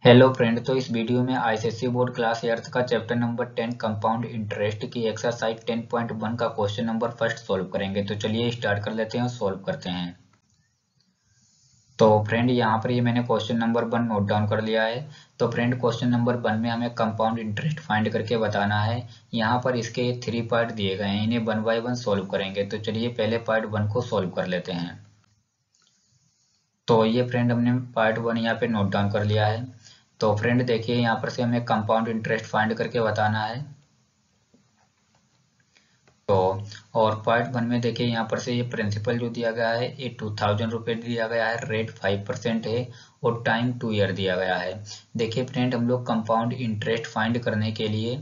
Hello friend. तो इस video में आईसीएसई बोर्ड क्लास 8th का चैप्टर नंबर 10 कंपाउंड इंटरेस्ट की एक्सरसाइज 10.1 का क्वेश्चन नंबर फर्स्ट सॉल्व करेंगे। तो चलिए स्टार्ट कर लेते हैं और सॉल्व करते हैं। तो फ्रेंड यहाँ पर ये मैंने क्वेश्चन नंबर 1 नोट डाउन कर लिया है। तो फ्रेंड क्वेश्चन नंबर 1 में हमें कंपाउंड इंटरेस्ट फाइंड करके बताना है। यहाँ पर इसके 3 पार्ट दिए गए हैं, इन्हें 1 बाय 1 सॉल्व करेंगे। तो चलिए पहले पार्ट 1 को सॉल्व कर लेते हैं। तो ये फ्रेंड हमने पार्ट 1 यहाँ पे नोट डाउन कर लिया है। तो फ्रेंड देखिए यहाँ पर से हमें कंपाउंड इंटरेस्ट फाइंड करके बताना है। तो और पार्ट 1 में देखिए यहाँ पर से ये प्रिंसिपल जो दिया गया है ये 2000 रुपये दिया गया है, रेट 5% है और टाइम 2 ईयर दिया गया है। देखिए फ्रेंड हम लोग कंपाउंड इंटरेस्ट फाइंड करने के लिए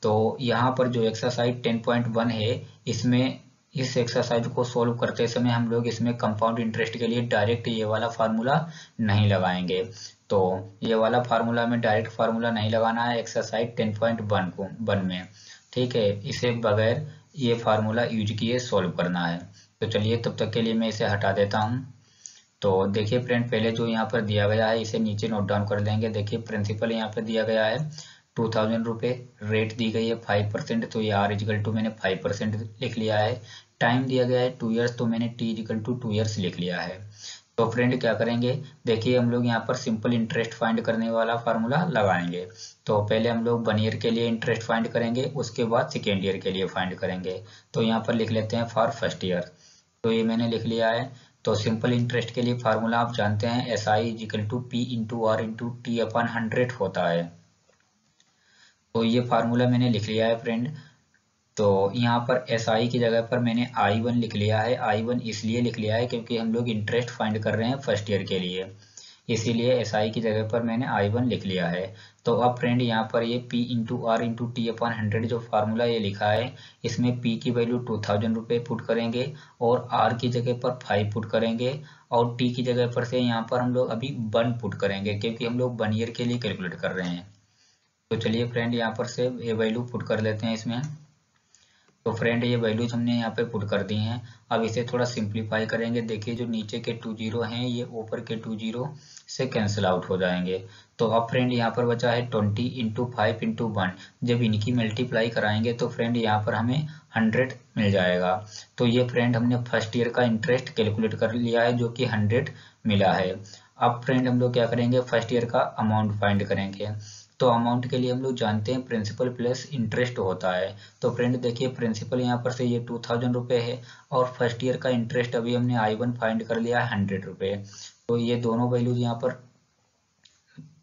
तो यहाँ पर जो एक्सरसाइज 10.1 है इसमें इस एक्सरसाइज को सॉल्व करते समय हम लोग इसमें कंपाउंड इंटरेस्ट के लिए डायरेक्ट ये वाला फार्मूला नहीं लगाएंगे। तो ये वाला फार्मूला में डायरेक्ट फार्मूला नहीं लगाना है एक्सरसाइज 10.1 को 1 में, ठीक है। इसे बगैर ये फार्मूला यूज किए सॉल्व करना है। तो चलिए तब तक के लिए मैं इसे हटा देता हूँ। तो देखिए फ्रेंड पहले जो यहाँ पर दिया गया है इसे नीचे नोट डाउन कर लेंगे। देखिए प्रिंसिपल यहाँ पर दिया गया है 2000 रुपये, रेट दी गई है 5%, तो ये आर इजिकल टू मैंने 5% लिख लिया है। टाइम दिया गया है 2 ईयर्स, तो मैंने टी इजिकल टू 2 ईयर्स लिख लिया है। तो फ्रेंड क्या करेंगे, देखिए हम लोग यहाँ पर सिंपल इंटरेस्ट फाइंड करने वाला फार्मूला लगाएंगे। तो पहले हम लोग 1 ईयर के लिए इंटरेस्ट फाइंड करेंगे, उसके बाद सेकेंड ईयर के लिए फाइंड करेंगे। तो यहाँ पर लिख लेते हैं फॉर फर्स्ट ईयर, तो ये मैंने लिख लिया है। तो सिंपल इंटरेस्ट के लिए फार्मूला आप जानते हैं S I equal to P into R into T upon 100 होता है। तो ये फार्मूला मैंने लिख लिया है फ्रेंड। तो यहाँ पर एस आई की जगह पर मैंने आई 1 लिख लिया है। आई 1 इसलिए लिख लिया है क्योंकि हम लोग इंटरेस्ट फाइंड कर रहे हैं फर्स्ट ईयर के लिए, इसीलिए एस आई की जगह पर मैंने आई 1 लिख लिया है। तो अब फ्रेंड यहाँ पर ये P into R into T upon 100 जो फार्मूला ये लिखा है इसमें पी की वैल्यू 2000 रुपये पुट करेंगे और आर की जगह पर 5 पुट करेंगे और टी की जगह पर से यहाँ पर हम लोग अभी 1 पुट करेंगे क्योंकि हम लोग 1 ईयर के लिए कैलकुलेट कर रहे हैं। तो चलिए फ्रेंड यहाँ पर से ये वैल्यू पुट कर लेते हैं इसमें। तो फ्रेंड ये वैल्यूज हमने यहाँ पे पुट कर दी हैं। अब इसे थोड़ा सिंप्लीफाई करेंगे। देखिए जो नीचे के 2 जीरो हैं ये ऊपर के 2 जीरो से कैंसिल आउट हो जाएंगे। तो अब फ्रेंड यहाँ पर बचा है 20 इंटू 5 इंटू 1। जब इनकी मल्टीप्लाई कराएंगे तो फ्रेंड यहाँ पर हमें 100 मिल जाएगा। तो ये फ्रेंड हमने फर्स्ट ईयर का इंटरेस्ट कैलकुलेट कर लिया है जो कि 100 मिला है। अब फ्रेंड हम लोग क्या करेंगे, फर्स्ट ईयर का अमाउंट फाइंड करेंगे। तो अमाउंट के लिए हम लोग जानते हैं प्रिंसिपल प्लस इंटरेस्ट होता है। तो फ्रेंड देखिए प्रिंसिपल यहाँ पर से ये 2000 रुपये है और फर्स्ट ईयर का इंटरेस्ट अभी हमने आई 1 फाइंड कर लिया है 100 रुपये। तो ये दोनों वैल्यूज यहाँ पर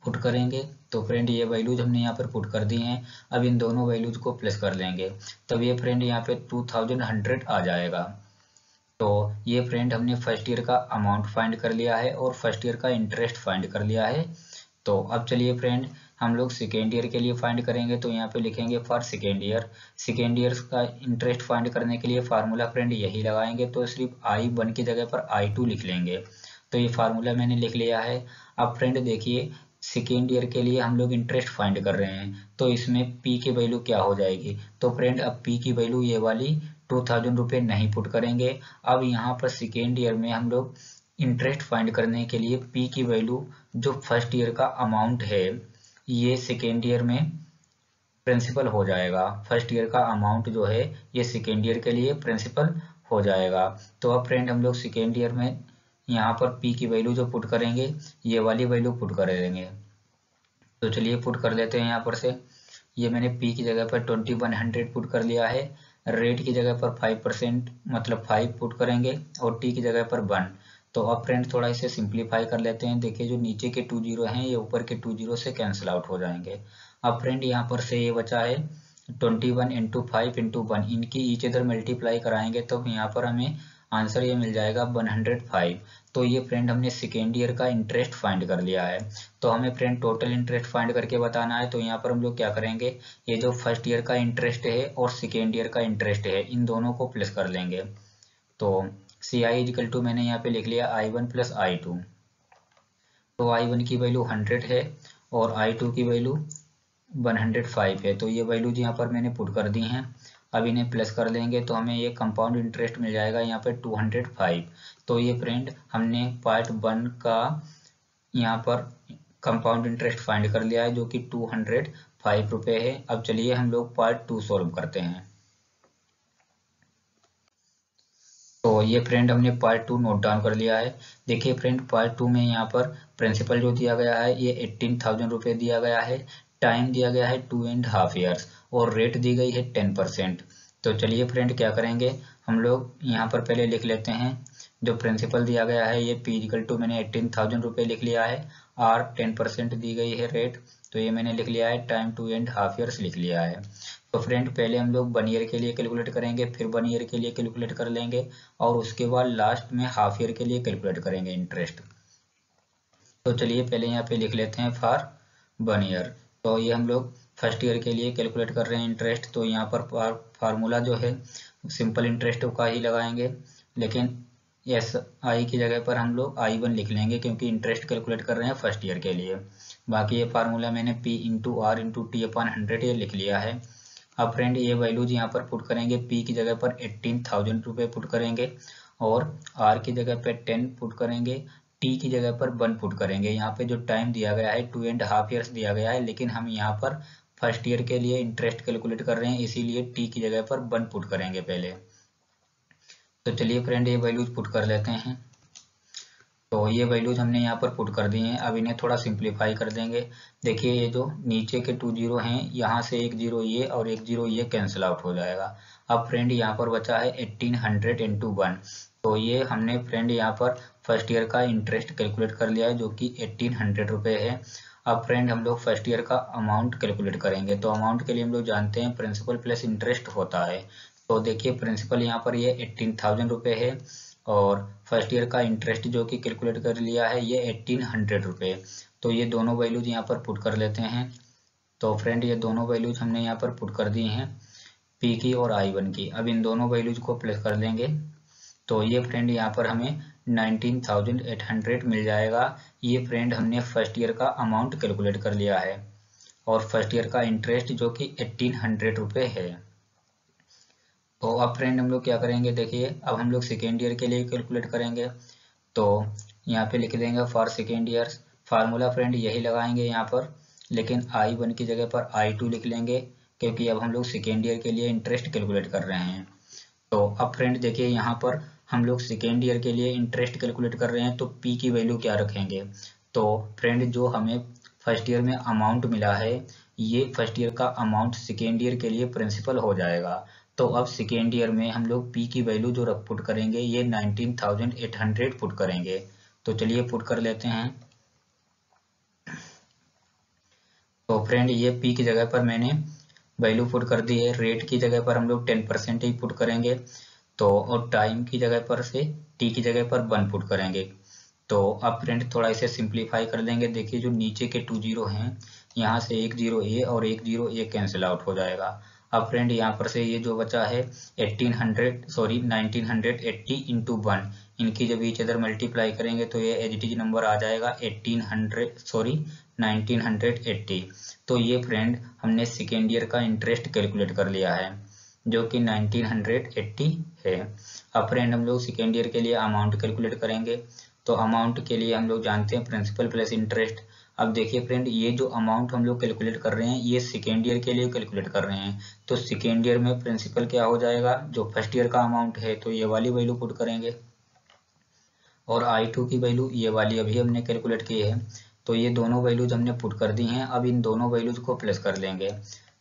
पुट करेंगे। तो फ्रेंड ये वैल्यूज हमने यहाँ पर पुट कर दी हैं। अब इन दोनों वैल्यूज को प्लस कर लेंगे, तब ये फ्रेंड यहाँ पे 2100 आ जाएगा। तो ये फ्रेंड हमने फर्स्ट ईयर का अमाउंट फाइंड कर लिया है और फर्स्ट ईयर का इंटरेस्ट फाइंड कर लिया है। तो अब चलिए फ्रेंड हम लोग सेकेंड ईयर के लिए फाइंड करेंगे। तो यहाँ पे लिखेंगे for second year. Second year का इंटरेस्ट फाइंड करने के लिए फार्मूला फ्रेंड यही लगाएंगे। तो सिर्फ आई 1 की जगह पर आई 2 लिख लेंगे। तो ये फार्मूला मैंने लिख लिया है। अब फ्रेंड देखिए सेकेंड ईयर के लिए हम लोग इंटरेस्ट फाइंड कर रहे हैं तो इसमें पी की वैल्यू क्या हो जाएगी। तो फ्रेंड अब पी की वैल्यू ये वाली 2000 रुपये नहीं पुट करेंगे। अब यहाँ पर सेकेंड ईयर में हम लोग इंटरेस्ट फाइंड करने के लिए पी की वैल्यू जो फर्स्ट ईयर का अमाउंट है ये सेकेंड ईयर में प्रिंसिपल हो जाएगा। फर्स्ट ईयर का अमाउंट जो है ये सेकेंड ईयर के लिए प्रिंसिपल हो जाएगा। तो अब फ्रेंड हम लोग सेकेंड ईयर में यहाँ पर पी की वैल्यू जो पुट करेंगे ये वाली वैल्यू पुट कर देंगे। तो चलिए पुट कर लेते हैं यहाँ पर से। ये मैंने पी की जगह पर 2100 पुट कर लिया है, रेट की जगह पर 5% मतलब 5 पुट करेंगे और टी की जगह पर 1। तो अब फ्रेंड थोड़ा इसे सिंप्लीफाई कर लेते हैं। देखिए जो नीचे के 2 जीरो हैं ये ऊपर के 2 जीरो से कैंसिल आउट हो जाएंगे। अब फ्रेंड यहाँ पर से ये बचा है 21 इंटू 5 इंटू 1, इनकी ईच अदर मल्टीप्लाई कराएंगे तो यहाँ पर हमें आंसर ये मिल जाएगा 105। तो ये फ्रेंड हमने सेकेंड ईयर का इंटरेस्ट फाइंड कर लिया है। तो हमें फ्रेंड टोटल इंटरेस्ट फाइंड करके बताना है। तो यहाँ पर हम लोग क्या करेंगे, ये जो फर्स्ट ईयर का इंटरेस्ट है और सेकेंड ईयर का इंटरेस्ट है इन दोनों को प्लस कर लेंगे। तो सी आई इजिकल टू मैंने यहाँ पे लिख लिया आई 1 प्लस आई 2। तो आई 1 की वैल्यू 100 है और आई 2 की वैल्यू 105 है। तो ये वैल्यूज यहाँ पर मैंने पुट कर दी हैं। अब इन्हें प्लस कर लेंगे तो हमें ये कंपाउंड इंटरेस्ट मिल जाएगा यहाँ पे 205। तो ये फ्रेंड हमने पार्ट 1 का यहाँ पर कंपाउंड इंटरेस्ट फाइंड कर लिया है जो कि 205 रुपये है। अब चलिए हम लोग पार्ट 2 सॉल्व करते हैं। तो ये फ्रेंड हमने पार्ट 2 नोट डाउन कर लिया है। देखिए फ्रेंड, पार्ट 2 में यहाँ पर प्रिंसिपल जो दिया गया है ये 18,000 रुपये दिया गया है, टाइम दिया गया है 2.5 ईयर्स और रेट दी गई है 10%। तो चलिए फ्रेंड क्या करेंगे, हम लोग यहाँ पर पहले लिख लेते हैं जो प्रिंसिपल दिया गया है ये P इक्वल टू मैंने 18,000 रुपये लिख लिया है, R 10% दी गई है रेट, तो ये मैंने लिख लिया है, टाइम 2.5 ईयर्स लिख लिया है। तो फ्रेंड पहले हम लोग 1 ईयर के लिए कैलकुलेट करेंगे, फिर 1 ईयर के लिए कैलकुलेट कर लेंगे और उसके बाद लास्ट में हाफ ईयर के लिए कैलकुलेट करेंगे इंटरेस्ट। तो चलिए पहले यहाँ पे लिख लेते हैं फॉर 1 ईयर। तो ये हम लोग फर्स्ट ईयर के लिए कैलकुलेट कर रहे हैं इंटरेस्ट। तो यहाँ पर फार्मूला जो है सिंपल इंटरेस्ट का ही लगाएंगे, लेकिन एस आई की जगह पर हम लोग I1 लिख लेंगे क्योंकि इंटरेस्ट कैलकुलेट कर रहे हैं फर्स्ट ईयर के लिए। बाकी ये फार्मूला मैंने P into R into T upon 100 ये लिख लिया है। अब फ्रेंड ये वैल्यूज यहाँ पर पुट करेंगे, P की जगह पर 18,000 रुपये पुट करेंगे और R की जगह पर 10 पुट करेंगे, T की जगह पर 1 पुट करेंगे। यहाँ पे जो टाइम दिया गया है 2.5 ईयर्स दिया गया है, लेकिन हम यहाँ पर फर्स्ट ईयर के लिए इंटरेस्ट कैलकुलेट कर रहे हैं, इसीलिए T की जगह पर 1 पुट करेंगे पहले। तो चलिए फ्रेंड ये वैल्यूज पुट कर लेते हैं। तो ये वैल्यूज हमने यहाँ पर पुट कर दी हैं। अब इन्हें थोड़ा सिंप्लीफाई कर देंगे। देखिए ये जो नीचे के 2 जीरो हैं, यहाँ से एक जीरो ये और एक जीरो ये कैंसिल आउट हो जाएगा। अब फ्रेंड यहाँ पर बचा है 1800 इंटू 1। तो ये हमने फ्रेंड यहाँ पर फर्स्ट ईयर का इंटरेस्ट कैलकुलेट कर लिया है जो कि 1800 रुपये है। अब फ्रेंड हम लोग फर्स्ट ईयर का अमाउंट कैलकुलेट करेंगे। तो अमाउंट के लिए हम लोग जानते हैं प्रिंसिपल प्लस इंटरेस्ट होता है। तो देखिए प्रिंसिपल यहाँ पर ये 18,000 रुपये है और फर्स्ट ईयर का इंटरेस्ट जो कि कैलकुलेट कर लिया है ये 1800 रुपये। तो ये दोनों वैल्यूज यहाँ पर पुट कर लेते हैं। तो फ्रेंड ये दोनों वैल्यूज हमने यहाँ पर पुट कर दी हैं, P की और I1 की। अब इन दोनों वैल्यूज को प्लस कर देंगे। तो ये फ्रेंड यहाँ पर हमें 19,800 मिल जाएगा। ये फ्रेंड हमने फर्स्ट ईयर का अमाउंट कैलकुलेट कर लिया है और फर्स्ट ईयर का इंटरेस्ट जो कि 1800 रुपये है। तो अब फ्रेंड हम लोग क्या करेंगे, देखिए अब हम लोग सेकेंड ईयर के लिए कैलकुलेट करेंगे। तो यहाँ पे लिख देंगे for second year. Formula friend यही लगाएंगे यहाँ पर, लेकिन I1 की जगह पर I2 लिख लेंगे क्योंकि अब हम लोग सेकेंड ईयर के लिए इंटरेस्ट कैलकुलेट कर रहे हैं। तो अब फ्रेंड देखिए यहाँ पर हम लोग सेकेंड ईयर के लिए इंटरेस्ट कैलकुलेट कर रहे हैं, तो P की वैल्यू क्या रखेंगे। तो फ्रेंड जो हमें फर्स्ट ईयर में अमाउंट मिला है, ये फर्स्ट ईयर का अमाउंट सेकेंड ईयर के लिए प्रिंसिपल हो जाएगा। तो अब सेकेंड ईयर में हम लोग P की वैल्यू जो रख पुट करेंगे ये 19,800 पुट करेंगे। तो चलिए पुट कर लेते हैं। तो फ्रेंड ये P की जगह पर मैंने वैल्यू पुट कर दी है। रेट की जगह पर हम लोग 10% ही पुट करेंगे। तो और टाइम की जगह पर से T की जगह पर 1 पुट करेंगे। तो अब फ्रेंड थोड़ा इसे सिंप्लीफाई कर देंगे। देखिए जो नीचे के 2 जीरो हैं, यहाँ से एक जीरो ये और एक जीरो ये कैंसिल आउट हो जाएगा। अब फ्रेंड यहाँ पर से ये जो बचा है 1980 इंटू 1, इनकी जब ईच अदर मल्टीप्लाई करेंगे तो ये एज इट इज नंबर आ जाएगा 1980। तो ये फ्रेंड हमने सेकेंड ईयर का इंटरेस्ट कैलकुलेट कर लिया है जो कि 1980 है। अब फ्रेंड हम लोग सेकेंड ईयर के लिए अमाउंट कैलकुलेट करेंगे। तो अमाउंट के लिए हम लोग जानते हैं प्रिंसिपल प्लस इंटरेस्ट। अब देखिए फ्रेंड ये जो अमाउंट हम लोग कैलकुलेट कर रहे हैं ये सेकेंड ईयर के लिए कैलकुलेट कर रहे हैं। तो सेकेंड ईयर में प्रिंसिपल क्या हो जाएगा, जो फर्स्ट ईयर का अमाउंट है तो ये वाली वैल्यू पुट करेंगे और I2 की वैल्यू ये वाली अभी हमने कैलकुलेट की है। तो ये दोनों वैल्यूज हमने पुट कर दी हैं। अब इन दोनों वैल्यूज को प्लस कर लेंगे।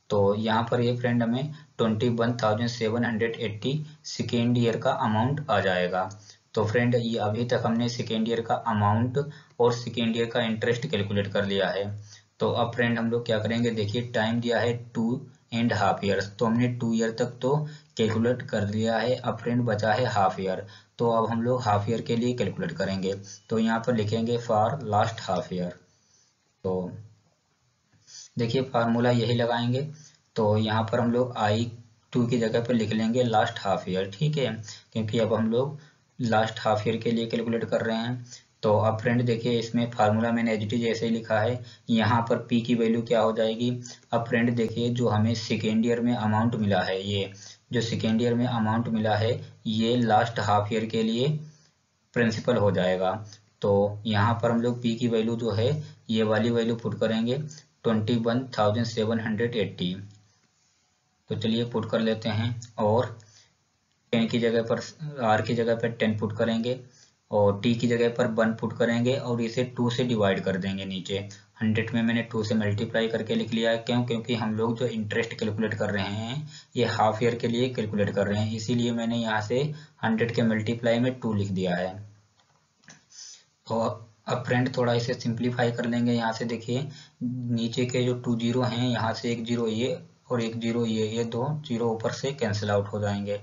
तो यहाँ पर ये फ्रेंड हमें 21,780 सेकेंड ईयर का अमाउंट आ जाएगा। तो फ्रेंड ये अभी तक हमने सेकेंड ईयर का अमाउंट और सेकेंड ईयर का इंटरेस्ट कैलकुलेट कर लिया है। तो अब फ्रेंड हम लोग क्या करेंगे, देखिए टाइम दिया है 2.5 ईयर्स, तो हमने 2 ईयर तक तो कैलकुलेट कर लिया है। अब फ्रेंड बचा है हाफ ईयर। तो अब हम लोग हाफ ईयर के लिए कैलकुलेट करेंगे। तो यहाँ पर लिखेंगे फॉर लास्ट हाफ ईयर। तो देखिए फार्मूला यही लगाएंगे। तो यहाँ पर हम लोग I2 की जगह पर लिख लेंगे लास्ट हाफ ईयर, ठीक है, क्योंकि अब हम लोग लास्ट हाफ ईयर के लिए कैलकुलेट कर रहे हैं। तो अब फ्रेंड देखिए इसमें फार्मूला मैंने एज इट इज ऐसे ही लिखा है। यहाँ पर P की वैल्यू क्या हो जाएगी। अब फ्रेंड देखिए जो हमें सेकेंड ईयर में अमाउंट मिला है, ये जो सेकेंड ईयर में अमाउंट मिला है ये लास्ट हाफ ईयर के लिए प्रिंसिपल हो जाएगा। तो यहाँ पर हम लोग P की वैल्यू जो है ये वाली वैल्यू पुट करेंगे 21,780। तो चलिए पुट कर लेते हैं और 10 की जगह पर r की जगह पर 10 पुट करेंगे और t की जगह पर 1 पुट करेंगे और इसे 2 से डिवाइड कर देंगे। नीचे 100 में मैंने 2 से मल्टीप्लाई करके लिख लिया है। क्यों? क्योंकि हम लोग जो इंटरेस्ट कैलकुलेट कर रहे हैं ये हाफ ईयर के लिए कैलकुलेट कर रहे हैं, इसीलिए मैंने यहाँ से 100 के मल्टीप्लाई में 2 लिख दिया है। तो अब फ्रेंड थोड़ा इसे सिंप्लीफाई कर लेंगे। यहाँ से देखिए नीचे के जो 2 जीरो हैं, यहाँ से एक जीरो ये और एक जीरो ये दो जीरो ऊपर से कैंसिल आउट हो जाएंगे।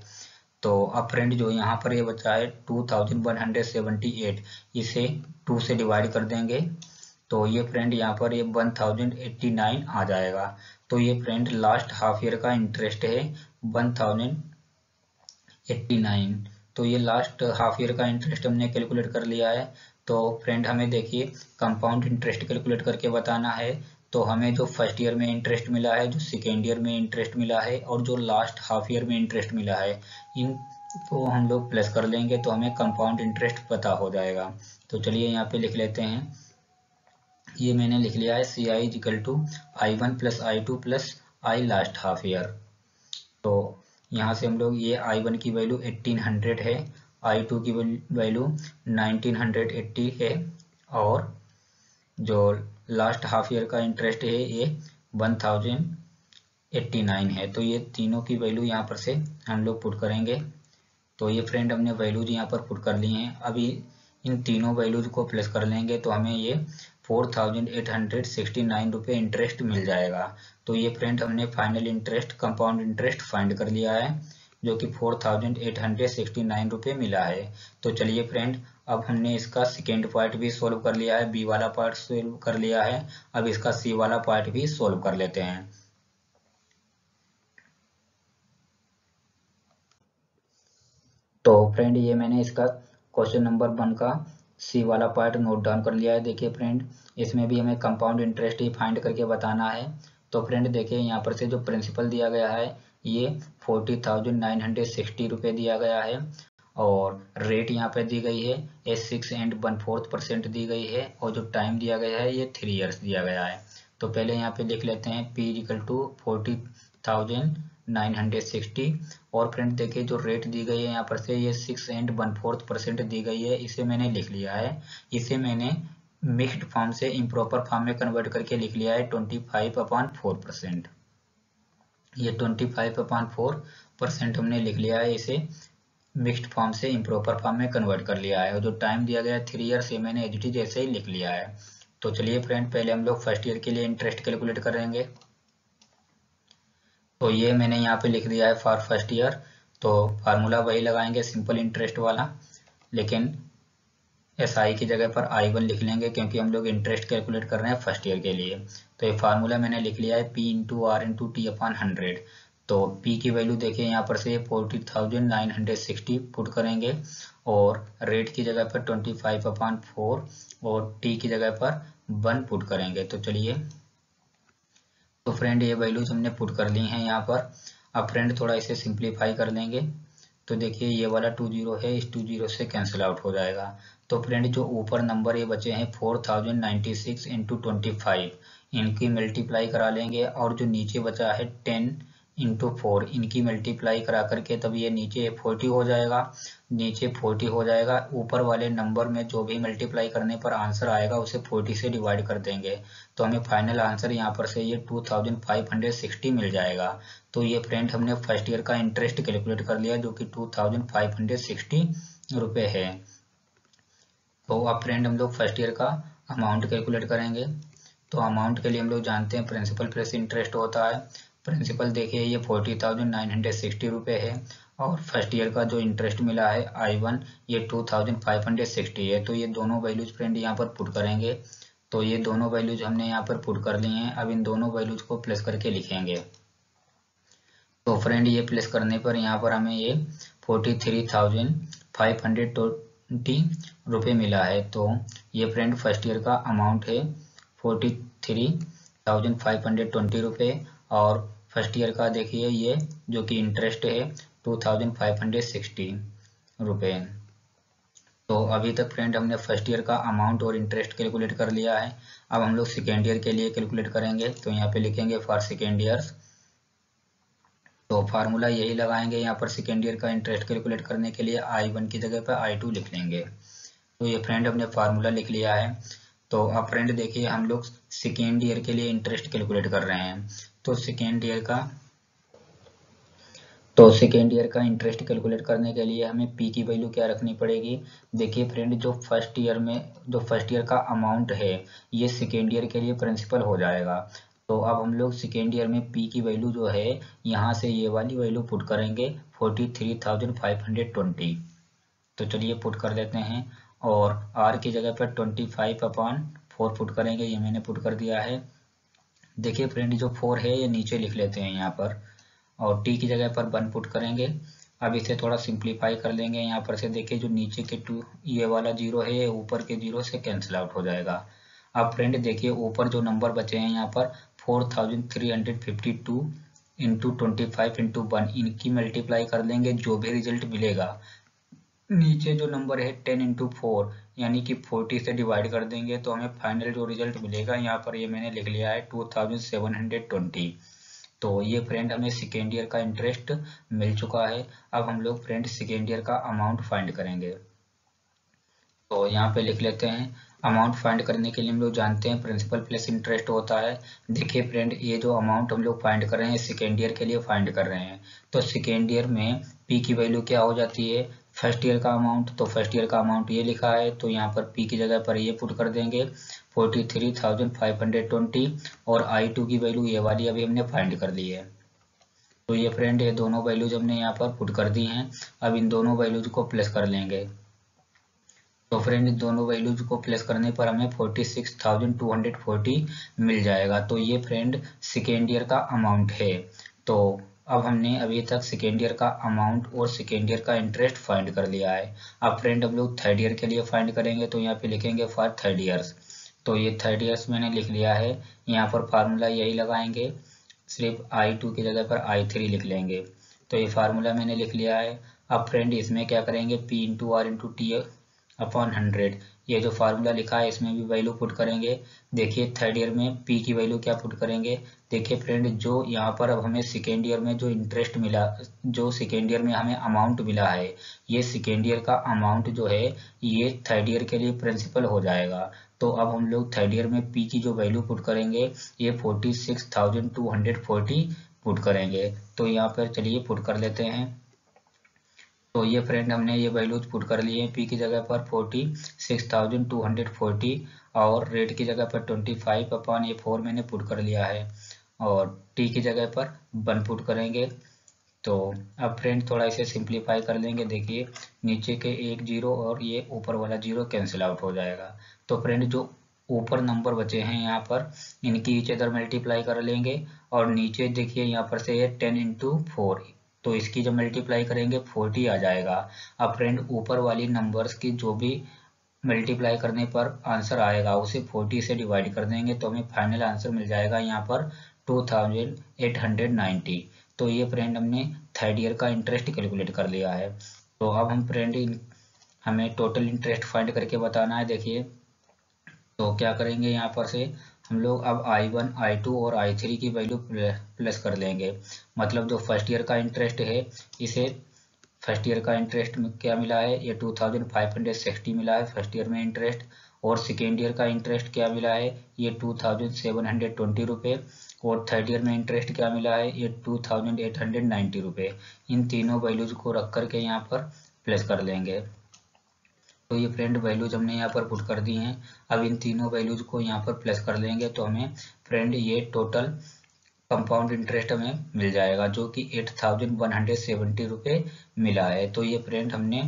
तो अब फ्रेंड जो यहाँ पर ये बचा है 2178, इसे 2 से डिवाइड कर देंगे तो ये फ्रेंड यहाँ पर ये 1089 आ जाएगा। तो ये फ्रेंड लास्ट हाफ ईयर का इंटरेस्ट है 1089। तो ये लास्ट हाफ ईयर का इंटरेस्ट हमने कैलकुलेट कर लिया है। तो फ्रेंड हमें देखिए कंपाउंड इंटरेस्ट कैलकुलेट करके बताना है। तो हमें जो फर्स्ट ईयर में इंटरेस्ट मिला है, जो सेकेंड ईयर में इंटरेस्ट मिला है और जो लास्ट हाफ ईयर में इंटरेस्ट मिला है, इन को हम लोग प्लस कर लेंगे तो हमें कंपाउंड इंटरेस्ट पता हो जाएगा। तो चलिए यहाँ पे लिख लेते हैं। ये मैंने लिख लिया है CI equal to I1 plus I2 plus I last half year. तो यहाँ से हम लोग ये I1 की वैल्यू 1800 है, I2 की वैल्यू 1980 है और जो लास्ट हाफ ईयर का इंटरेस्ट है ये 1089 है। तो ये तीनों की वैल्यू यहाँ पर से हम लोग पुट करेंगे। तो ये फ्रेंड हमने वैल्यूज यहाँ पर पुट कर ली हैं। अभी इन तीनों वैल्यूज को प्लस कर लेंगे तो हमें ये 4869 रुपये इंटरेस्ट मिल जाएगा। तो ये फ्रेंड हमने final interest compound interest find कर लिया है जो कि 4869 रुपये मिला है। तो चलिए फ्रेंड अब हमने इसका सेकेंड पार्ट भी सोल्व कर लिया है, बी वाला पार्ट सोल्व कर लिया है। अब इसका सी वाला पार्ट भी सोल्व कर लेते हैं। तो फ्रेंड ये मैंने इसका क्वेश्चन नंबर 1 का सी वाला पार्ट नोट डाउन कर लिया है। देखिए फ्रेंड इसमें भी हमें कंपाउंड इंटरेस्ट ही फाइंड करके बताना है। तो फ्रेंड देखिए यहाँ पर से जो प्रिंसिपल दिया गया है ये 40,960 रुपये दिया गया है और रेट यहाँ पे दी गई है ये 6 एंड 1/4% दी गई है और जो टाइम दिया गया है ये 3 इयर्स दिया गया है। तो पहले यहाँ पे लिख लेते हैं P इक्वल टू 40,960 और फ्रेंड देखिए जो रेट दी गई है यहाँ पर से ये 6 एंड 1/4% दी गई है, इसे मैंने लिख लिया है। इसे मैंने मिक्स्ड फॉर्म से इम्प्रॉपर फॉर्म में कन्वर्ट करके लिख लिया है 25/4%। ये 25/4% हमने लिख लिया है, इसे मिक्स्ड फॉर्म से इम्प्रॉपर फॉर्म में कन्वर्ट कर लिया है और जो टाइम दिया गया है 3 इयर्स ये मैंने एज इट इज ऐसे ही लिख लिया है। तो चलिए फ्रेंड पहले हम लोग फर्स्ट ईयर के लिए इंटरेस्ट कैलकुलेट करेंगे। तो ये मैंने यहाँ पे लिख दिया है फॉर फर्स्ट ईयर। तो फार्मूला वही लगाएंगे सिंपल इंटरेस्ट वाला, लेकिन SI की जगह पर I1 लिख लेंगे क्योंकि हम लोग इंटरेस्ट कैलकुलेट कर रहे हैं फर्स्ट ईयर के लिए। तो ये फार्मूला मैंने लिख लिया है P into R into T/100। तो P की वैल्यू देखिए यहाँ पर से 40,960 पुट करेंगे और रेट की जगह पर 25/4 और T की जगह पर 1 पुट करेंगे। तो चलिए तो फ्रेंड ये वैल्यूज हमने पुट कर ली हैं यहाँ पर। अब फ्रेंड थोड़ा इसे सिंप्लीफाई कर लेंगे तो देखिए ये वाला 2 जीरो है, इस 2 जीरो से कैंसिल आउट हो जाएगा। तो फ्रेंड जो ऊपर नंबर ये बचे हैं 4096 इंटू 25 इनकी मल्टीप्लाई करा लेंगे और जो नीचे बचा है 10 इंटू 4 इनकी मल्टीप्लाई करा करके तब ये नीचे 40 हो जाएगा। नीचे 40 हो जाएगा, ऊपर वाले नंबर में जो भी मल्टीप्लाई करने पर आंसर आएगा उसे 40 से डिवाइड कर देंगे तो हमें फाइनल आंसर यहाँ पर से ये 2560 मिल जाएगा। तो ये फ्रेंड हमने फर्स्ट ईयर का इंटरेस्ट कैलकुलेट कर लिया जो कि 2560 रुपये है। तो अब फ्रेंड हम लोग फर्स्ट ईयर का अमाउंट कैलकुलेट करेंगे। तो अमाउंट के लिए हम लोग जानते हैं प्रिंसिपल प्लस इंटरेस्ट होता है। प्रिंसिपल देखिए ये 40,960 रुपये है और फर्स्ट ईयर का जो इंटरेस्ट मिला है I1 ये 2560 है। तो ये दोनों वैल्यूज फ्रेंड यहाँ पर पुट करेंगे। तो ये दोनों वैल्यूज हमने यहाँ पर पुट कर ली हैं। अब इन दोनों वैल्यूज को प्लस करके लिखेंगे। तो फ्रेंड ये प्लस करने पर यहाँ पर हमें ये 43,520 रुपये मिला है। तो ये फ्रेंड फर्स्ट ईयर का अमाउंट है 43,520 रुपये और फर्स्ट ईयर का देखिए ये जो कि इंटरेस्ट है 2560 रुपये। तो अभी तक फ्रेंड हमने फर्स्ट ईयर का अमाउंट और इंटरेस्ट कैलकुलेट कर लिया है। अब हम लोग सेकेंड ईयर के लिए कैलकुलेट करेंगे। तो यहाँ पे लिखेंगे फॉर सेकेंड ईयर। तो फार्मूला यही लगाएंगे यहाँ पर सेकेंड ईयर का इंटरेस्ट कैलकुलेट करने के लिए I1 की जगह पर I2 लिख लेंगे। तो ये फ्रेंड हमने फार्मूला लिख लिया है। तो अब फ्रेंड देखिए हम लोग सेकेंड ईयर के लिए इंटरेस्ट कैलकुलेट कर रहे हैं। तो सेकेंड ईयर का इंटरेस्ट कैलकुलेट करने के लिए हमें पी की वैल्यू क्या रखनी पड़ेगी। देखिए फ्रेंड जो फर्स्ट ईयर का अमाउंट है ये सेकेंड ईयर के लिए प्रिंसिपल हो जाएगा। तो अब हम लोग सेकेंड ईयर में पी की वैल्यू जो है यहाँ से ये वाली वैल्यू पुट करेंगे 43,520। तो चलिए पुट कर देते हैं और आर की जगह पर 25/4 पुट करेंगे। ये मैंने पुट कर दिया है। देखिए फ्रेंड जो 4 है ये नीचे लिख लेते हैं यहाँ पर और टी की जगह पर 1 पुट करेंगे। अब इसे थोड़ा सिंप्लीफाई कर लेंगे। यहाँ पर से देखिए जो नीचे के 2 ये वाला 0 है ये ऊपर के 0 से कैंसिल आउट हो जाएगा। अब फ्रेंड देखिए ऊपर जो नंबर बचे हैं यहाँ पर 4352 इंटू 25 इंटू 1 इनकी मल्टीप्लाई कर लेंगे। जो भी रिजल्ट मिलेगा नीचे जो नंबर है 10 इंटू 4 यानी कि 40 से डिवाइड कर देंगे तो हमें फाइनल जो रिजल्ट मिलेगा यहाँ पर ये मैंने लिख लिया है 2720। तो ये फ्रेंड हमें सेकेंड ईयर का इंटरेस्ट मिल चुका है। अब हम लोग फ्रेंड सेकेंड ईयर का अमाउंट फाइंड करेंगे। तो यहाँ पे लिख लेते हैं। अमाउंट फाइंड करने के लिए हम लोग जानते हैं प्रिंसिपल प्लस इंटरेस्ट होता है। देखिए फ्रेंड ये जो अमाउंट हम लोग फाइंड कर रहे हैं सेकेंड ईयर के लिए फाइंड कर रहे हैं। तो सेकेंड ईयर में पी की वैल्यू क्या हो जाती है फर्स्ट ईयर का अमाउंट। तो फर्स्ट ईयर का अमाउंट ये लिखा है तो यहाँ पर पी की जगह पर ये पुट कर देंगे 43,520 और I2 की वैल्यू ये वाली अभी हमने फाइंड कर ली है। तो ये फ्रेंड ये दोनों वैल्यूज हमने यहाँ पर पुट कर दी हैं। अब इन दोनों वैल्यूज को प्लस कर लेंगे। तो फ्रेंड दोनों वैल्यूज को प्लस करने पर हमें 46,240 मिल जाएगा। तो ये फ्रेंड सेकेंड ईयर का अमाउंट है। तो अब हमने अभी तक सेकेंड ईयर का अमाउंट और सेकेंड ईयर का इंटरेस्ट फाइंड कर लिया है। अब फ्रेंड हम लोग थर्ड ईयर के लिए फाइंड करेंगे। तो यहाँ पे लिखेंगे फॉर थर्ड ईयर्स। तो ये थर्ड ईयर्स मैंने लिख लिया है। यहाँ पर फार्मूला यही लगाएंगे, सिर्फ I2 की जगह पर I3 लिख लेंगे। तो ये फार्मूला मैंने लिख लिया है। अब फ्रेंड इसमें क्या करेंगे P into R into T upon 100 ये जो फार्मूला लिखा है इसमें भी वैल्यू पुट करेंगे। देखिए थर्ड ईयर में पी की वैल्यू क्या पुट करेंगे। देखिए फ्रेंड जो यहाँ पर अब हमें सेकेंड ईयर में जो इंटरेस्ट मिला, जो सेकेंड ईयर में हमें अमाउंट मिला है ये सेकेंड ईयर का अमाउंट जो है ये थर्ड ईयर के लिए प्रिंसिपल हो जाएगा। तो अब हम लोग थर्ड ईयर में पी की जो वैल्यू पुट करेंगे ये 46,240 पुट करेंगे। तो यहाँ पर चलिए पुट कर लेते हैं। तो ये फ्रेंड हमने ये वैल्यूज पुट कर लिए हैं। पी की जगह पर 46,240 और रेट की जगह पर 25/4 मैंने पुट कर लिया है और टी की जगह पर 1 पुट करेंगे। तो अब फ्रेंड थोड़ा इसे सिंप्लीफाई कर लेंगे। देखिए नीचे के एक 0 और ये ऊपर वाला 0 कैंसिल आउट हो जाएगा। तो फ्रेंड जो ऊपर नंबर बचे हैं यहाँ पर इनकी ईच अदर मल्टीप्लाई कर लेंगे और नीचे देखिए यहाँ पर से ये 10 इंटू 4 तो इसकी जब मल्टीप्लाई करेंगे 40 आ जाएगा। अब फ्रेंड ऊपर वाली नंबर्स की जो भी मल्टीप्लाई करने पर आंसर आएगा उसे 40 से डिवाइड कर देंगे तो हमें फाइनल आंसर मिल जाएगा यहाँ पर 2890। तो ये फ्रेंड हमने थर्ड ईयर का इंटरेस्ट कैलकुलेट कर लिया है। तो अब हम फ्रेंड हमें टोटल इंटरेस्ट फाइंड करके बताना है। देखिए तो क्या करेंगे यहाँ पर से हम लोग अब I1, I2 और I3 की वैल्यू प्लस कर लेंगे। मतलब जो फर्स्ट ईयर का इंटरेस्ट है इसे फर्स्ट ईयर का इंटरेस्ट में क्या मिला है ये 2560 मिला है फर्स्ट ईयर में इंटरेस्ट और सेकेंड ईयर का इंटरेस्ट क्या मिला है ये 2720 रुपये और थर्ड ईयर में इंटरेस्ट क्या मिला है ये 2890 रुपये। इन तीनों वैल्यूज को रख करके यहाँ पर प्लस कर लेंगे। तो ये फ्रेंड वैल्यूज हमने यहाँ पर पुट कर दी हैं। अब इन तीनों वैल्यूज को यहाँ पर प्लस कर लेंगे तो हमें फ्रेंड ये टोटल कंपाउंड इंटरेस्ट हमें मिल जाएगा जो कि 8170 रुपये मिला है। तो ये फ्रेंड हमने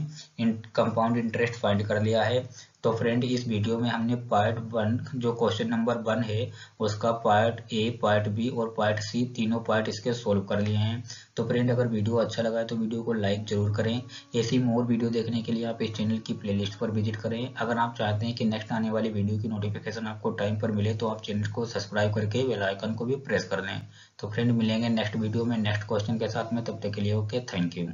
कंपाउंड इंटरेस्ट फाइंड कर लिया है। तो फ्रेंड इस वीडियो में हमने पार्ट 1 जो क्वेश्चन नंबर 1 है उसका पार्ट ए, पार्ट बी और पार्ट सी तीनों पार्ट इसके सोल्व कर लिए हैं। तो फ्रेंड अगर वीडियो अच्छा लगा है तो वीडियो को लाइक जरूर करें। ऐसी मोर वीडियो देखने के लिए आप इस चैनल की प्लेलिस्ट पर विजिट करें। अगर आप चाहते हैं कि नेक्स्ट आने वाली वीडियो की नोटिफिकेशन आपको टाइम पर मिले तो आप चैनल को सब्सक्राइब करके बेल आइकन को भी प्रेस कर लें। तो फ्रेंड मिलेंगे नेक्स्ट वीडियो में नेक्स्ट क्वेश्चन के साथ में, तब तक के लिए ओके, थैंक यू।